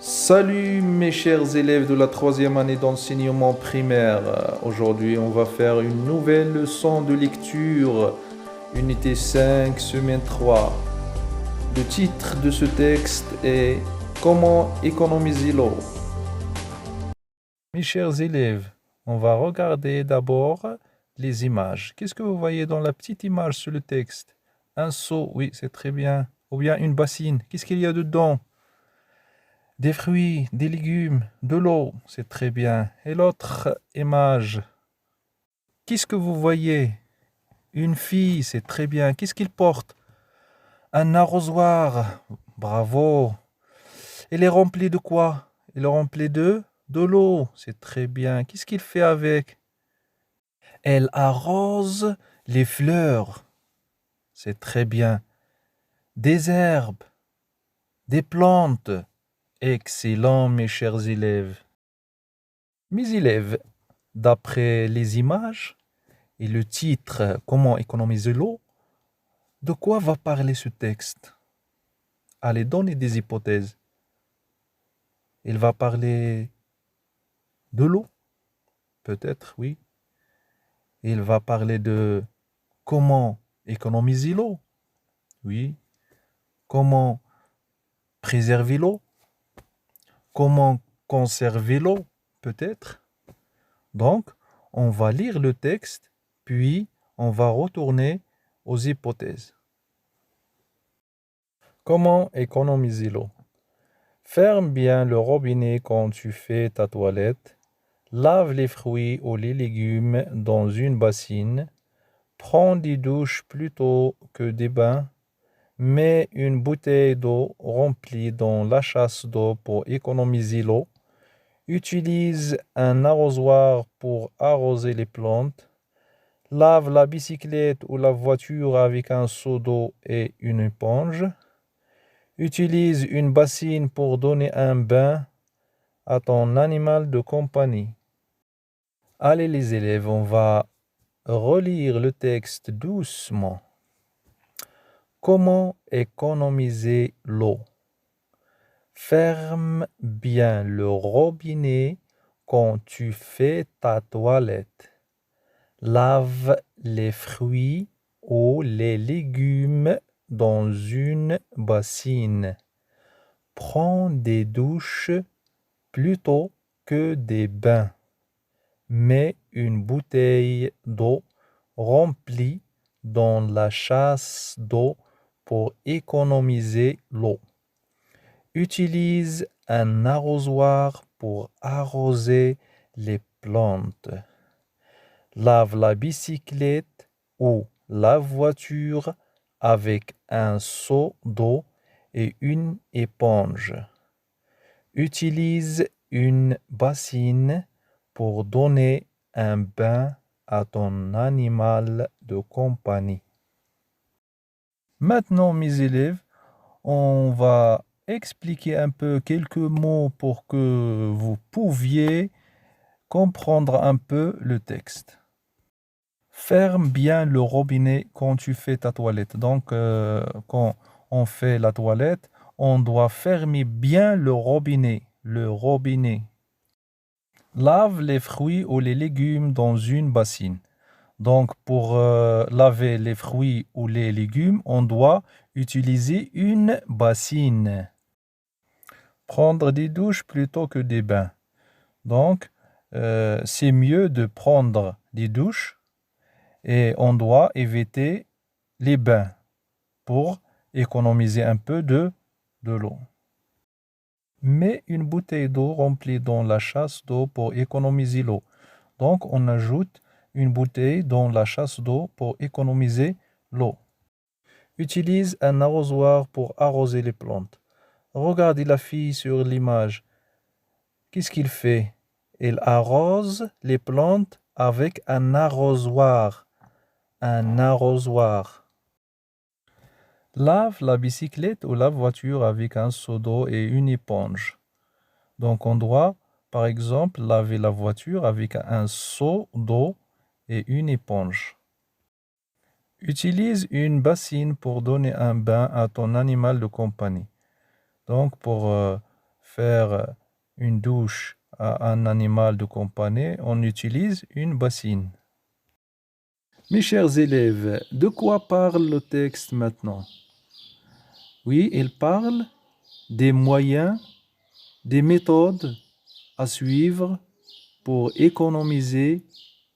Salut mes chers élèves de la troisième année d'enseignement primaire. Aujourd'hui, on va faire une nouvelle leçon de lecture, unité 5, semaine 3. Le titre de ce texte est Comment économiser l'eau. Mes chers élèves, on va regarder d'abord les images. Qu'est-ce que vous voyez dans la petite image sur le texte? Un seau, oui, c'est très bien. Ou bien une bassine. Qu'est-ce qu'il y a dedans? Des fruits, des légumes, de l'eau, c'est très bien. Et l'autre image, qu'est-ce que vous voyez? Une fille, c'est très bien. Qu'est-ce qu'il porte? Un arrosoir. Bravo. Elle est remplie de quoi? Elle est remplie de l'eau. C'est très bien. Qu'est-ce qu'il fait avec? Elle arrose les fleurs. C'est très bien. Des herbes, des plantes. Excellent, mes chers élèves. Mes élèves, d'après les images et le titre Comment économiser l'eau, de quoi va parler ce texte? Allez, donnez des hypothèses. Il va parler de l'eau, peut-être, oui. Il va parler de comment économiser l'eau, oui. Comment préserver l'eau, comment conserver l'eau, peut-être. Donc, on va lire le texte, puis on va retourner aux hypothèses. Comment économiser l'eau? Ferme bien le robinet quand tu fais ta toilette. Lave les fruits ou les légumes dans une bassine. Prends des douches plutôt que des bains. Mets une bouteille d'eau remplie dans la chasse d'eau pour économiser l'eau. Utilise un arrosoir pour arroser les plantes. Lave la bicyclette ou la voiture avec un seau d'eau et une éponge. Utilise une bassine pour donner un bain à ton animal de compagnie. Allez les élèves, on va relire le texte doucement. Comment économiser l'eau? Ferme bien le robinet quand tu fais ta toilette. Lave les fruits ou les légumes dans une bassine. Prends des douches plutôt que des bains. Mets une bouteille d'eau remplie dans la chasse d'eau pour économiser l'eau. Utilise un arrosoir pour arroser les plantes. Lave la bicyclette ou la voiture avec un seau d'eau et une éponge. Utilise une bassine pour donner un bain à ton animal de compagnie. Maintenant, mes élèves, on va expliquer un peu quelques mots pour que vous pouviez comprendre un peu le texte. Ferme bien le robinet quand tu fais ta toilette. Donc, quand on fait la toilette, on doit fermer bien le robinet. Le robinet. Lave les fruits ou les légumes dans une bassine. Donc, pour laver les fruits ou les légumes, on doit utiliser une bassine. Prendre des douches plutôt que des bains. Donc, c'est mieux de prendre des douches et on doit éviter les bains pour économiser un peu de l'eau. Mets une bouteille d'eau remplie dans la chasse d'eau pour économiser l'eau. Donc, on ajoute une bouteille dans la chasse d'eau pour économiser l'eau. Utilise un arrosoir pour arroser les plantes. Regardez la fille sur l'image. Qu'est-ce qu'il fait? Il arrose les plantes avec un arrosoir. Un arrosoir. Lave la bicyclette ou la voiture avec un seau d'eau et une éponge. Donc, on doit, par exemple, laver la voiture avec un seau d'eau et une éponge. Utilise une bassine pour donner un bain à ton animal de compagnie. Donc, pour faire une douche à un animal de compagnie, on utilise une bassine. Mes chers élèves, de quoi parle le texte maintenant? Oui, il parle des moyens, des méthodes à suivre pour économiser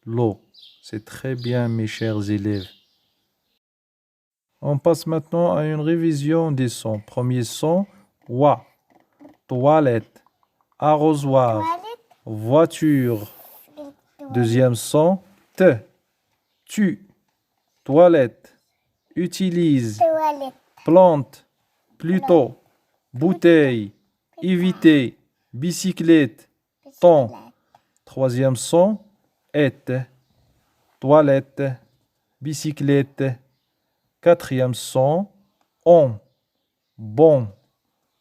l'eau. C'est très bien, mes chers élèves. On passe maintenant à une révision des sons. Premier son, wa, toilette, arrosoir, voiture. Deuxième son, te, tu, toilette, utilise, plante, plutôt, bouteille, éviter, bicyclette, ton. Troisième son, est, toilette, bicyclette. Quatrième son, on, bon,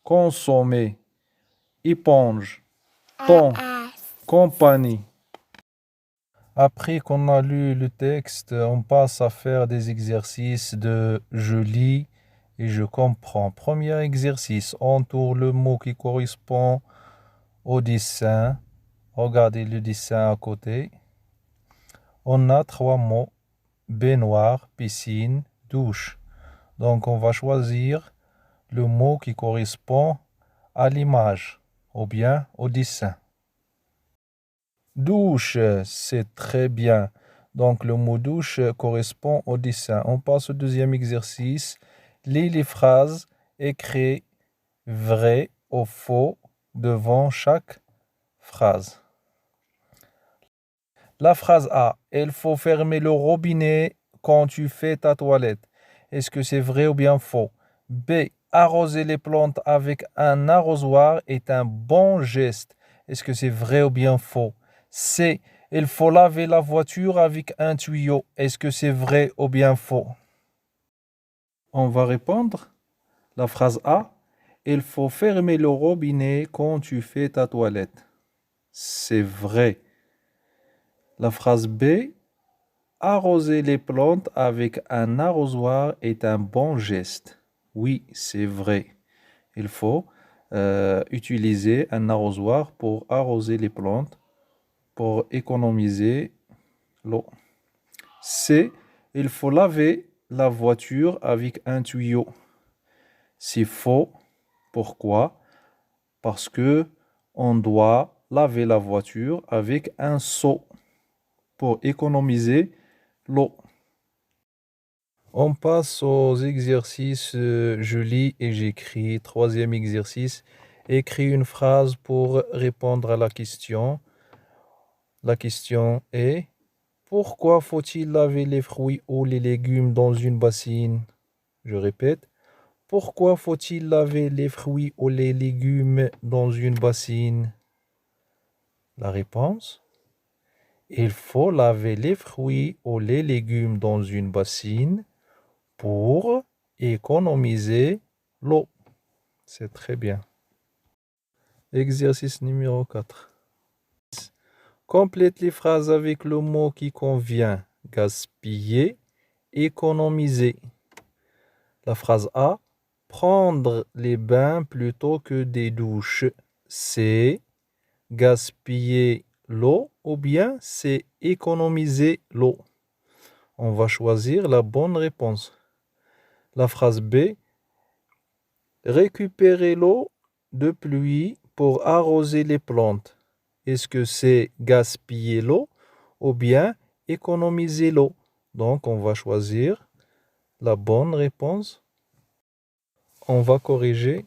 consommer, éponge, ton, compagnie. Après qu'on a lu le texte, on passe à faire des exercices de je lis et je comprends. Premier exercice, entoure le mot qui correspond au dessin. Regardez le dessin à côté. On a 3 mots, baignoire, piscine, douche. Donc on va choisir le mot qui correspond à l'image ou bien au dessin. Douche, c'est très bien. Donc le mot douche correspond au dessin. On passe au deuxième exercice. Lis les phrases écrites vrai ou faux devant chaque phrase. La phrase A, il faut fermer le robinet quand tu fais ta toilette. Est-ce que c'est vrai ou bien faux? B, arroser les plantes avec un arrosoir est un bon geste. Est-ce que c'est vrai ou bien faux? C, il faut laver la voiture avec un tuyau. Est-ce que c'est vrai ou bien faux? On va répondre. La phrase A, il faut fermer le robinet quand tu fais ta toilette. C'est vrai. La phrase B, arroser les plantes avec un arrosoir est un bon geste. Oui, c'est vrai. Il faut utiliser un arrosoir pour arroser les plantes, pour économiser l'eau. C, il faut laver la voiture avec un tuyau. C'est faux. Pourquoi? Parce que on doit laver la voiture avec un seau pour économiser l'eau. On passe aux exercices je lis et j'écris. Troisième exercice, écris une phrase pour répondre à la question. La question est, pourquoi faut-il laver les fruits ou les légumes dans une bassine? Je répète, pourquoi faut-il laver les fruits ou les légumes dans une bassine? La réponse, il faut laver les fruits ou les légumes dans une bassine pour économiser l'eau. C'est très bien. Exercice numéro 4. Complète les phrases avec le mot qui convient. Gaspiller, économiser. La phrase A, prendre les bains plutôt que des douches. C'est gaspiller l'eau ou bien c'est économiser l'eau. On va choisir la bonne réponse. La phrase B, récupérer l'eau de pluie pour arroser les plantes. Est-ce que c'est gaspiller l'eau ou bien économiser l'eau? Donc, on va choisir la bonne réponse. On va corriger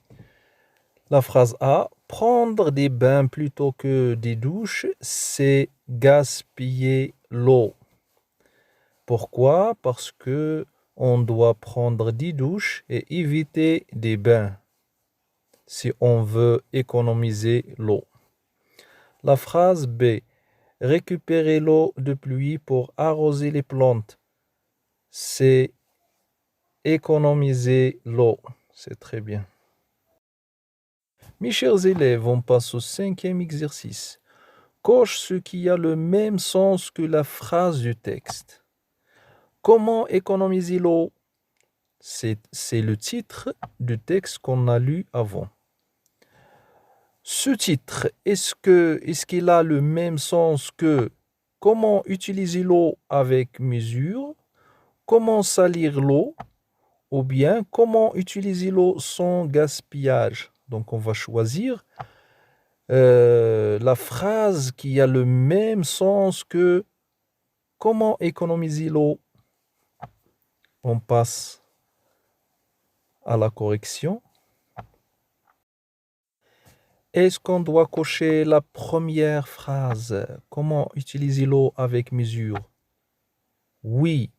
la phrase A. Prendre des bains plutôt que des douches, c'est gaspiller l'eau. Pourquoi? Parce que on doit prendre des douches et éviter des bains si on veut économiser l'eau. La phrase B. Récupérer l'eau de pluie pour arroser les plantes. C'est économiser l'eau. C'est très bien. Mes chers élèves, on passe au 5e exercice. Coche ce qui a le même sens que la phrase du texte. Comment économiser l'eau? C'est le titre du texte qu'on a lu avant. Ce titre, est-ce qu'il a le même sens que comment utiliser l'eau avec mesure, comment salir l'eau, ou bien comment utiliser l'eau sans gaspillage? Donc on va choisir la phrase qui a le même sens que comment économiser l'eau. On passe à la correction. Est-ce qu'on doit cocher la première phrase? Comment utiliser l'eau avec mesure? Oui,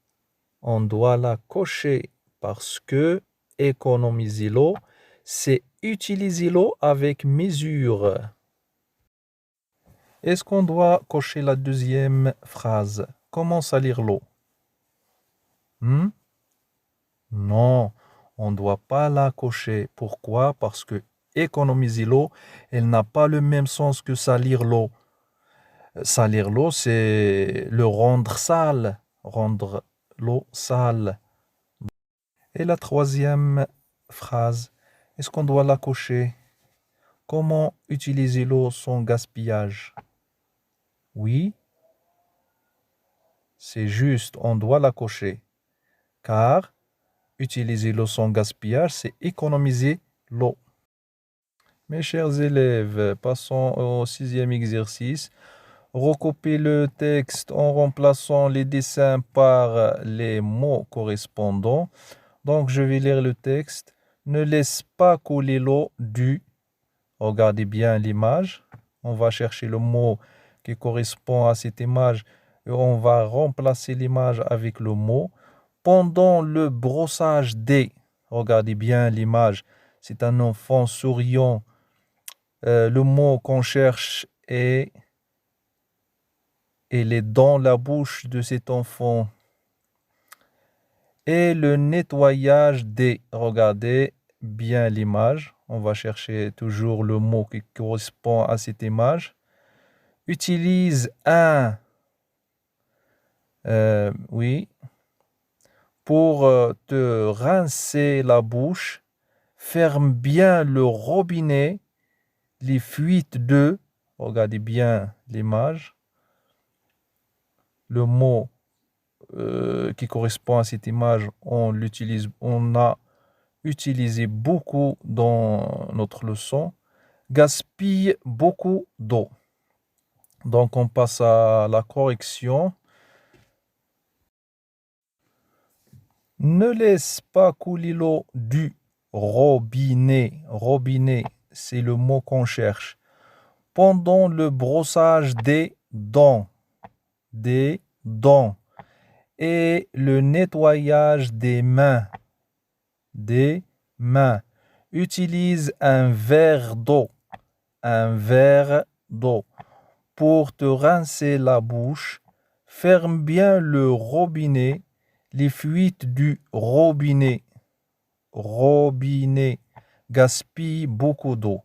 on doit la cocher parce que économiser l'eau, c'est utiliser l'eau avec mesure. Est-ce qu'on doit cocher la deuxième phrase? Comment salir l'eau? Non, on ne doit pas la cocher. Pourquoi? Parce que économiser l'eau, elle n'a pas le même sens que salir l'eau. Salir l'eau, c'est le rendre sale. Rendre l'eau sale. Et la troisième phrase, est-ce qu'on doit la cocher? Comment utiliser l'eau sans gaspillage? Oui, c'est juste, on doit la cocher. Car utiliser l'eau sans gaspillage, c'est économiser l'eau. Mes chers élèves, passons au 6e exercice. Recopiez le texte en remplaçant les dessins par les mots correspondants. Donc, je vais lire le texte. Ne laisse pas couler l'eau du. Regardez bien l'image. On va chercher le mot qui correspond à cette image et on va remplacer l'image avec le mot. Pendant le brossage des. Regardez bien l'image. C'est un enfant souriant. Le mot qu'on cherche est il est dans la bouche de cet enfant. Et le nettoyage des. Regardez bien l'image. On va chercher toujours le mot qui correspond à cette image. Utilise un. Oui. Pour te rincer la bouche, ferme bien le robinet. Les fuites de. Regardez bien l'image. Le mot qui correspond à cette image, on a utilisé beaucoup dans notre leçon. Gaspille beaucoup d'eau. Donc on passe à la correction. Ne laisse pas couler l'eau du robinet. Robinet, c'est le mot qu'on cherche. Pendant le brossage des dents. Des dents. Et le nettoyage des mains. Des mains. Utilise un verre d'eau. Un verre d'eau. Pour te rincer la bouche, ferme bien le robinet. Les fuites du robinet. Robinet. Gaspille beaucoup d'eau.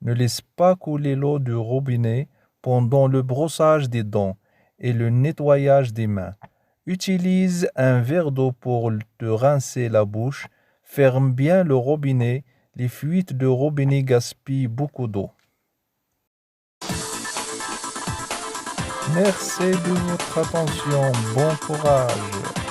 Ne laisse pas couler l'eau du robinet pendant le brossage des dents et le nettoyage des mains. Utilise un verre d'eau pour te rincer la bouche. Ferme bien le robinet. Les fuites de robinet gaspillent beaucoup d'eau. Merci de votre attention. Bon courage.